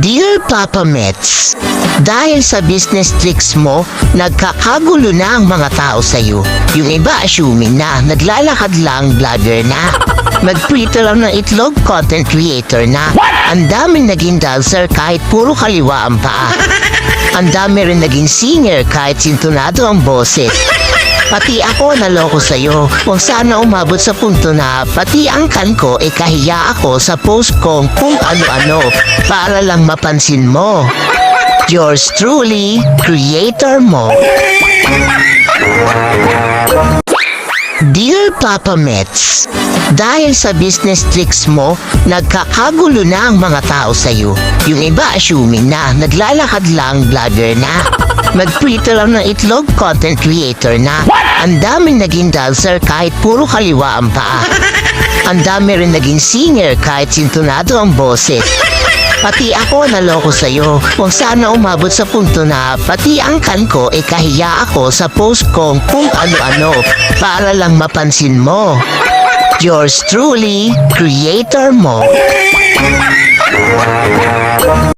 Dear Papa Mets, dahil sa business tricks mo, nagkakagulo na ang mga tao sa'yo. Yung iba assuming na naglalakad lang, vlogger na. Mag-Twitter lang ng itlog, content creator na. Ang daming naging dancer kahit puro kaliwa ang paa. Ang dami rin naging singer kahit sintonado ang boses. Pati ako naloko sa'yo, kung sana umabot sa punto na pati ang kan ko kahiya ako sa post kong kung ano-ano para lang mapansin mo. Yours truly, creator mo. Dear Papa Mets, dahil sa business tricks mo, nagkakagulo na ang mga tao sa'yo. Yung iba assuming na naglalakad lang, vlogger na. Mag-Twitter lang ng itlog, content creator na. Ang daming naging dancer kahit puro kaliwa ang paa. Ang dami rin naging singer kahit sintonado ang boses. Pati ako naloko sa'yo, kung sana umabot sa punto na pati ang kan ko kahiya ako sa post kong kung ano-ano para lang mapansin mo. Yours truly, creator mo.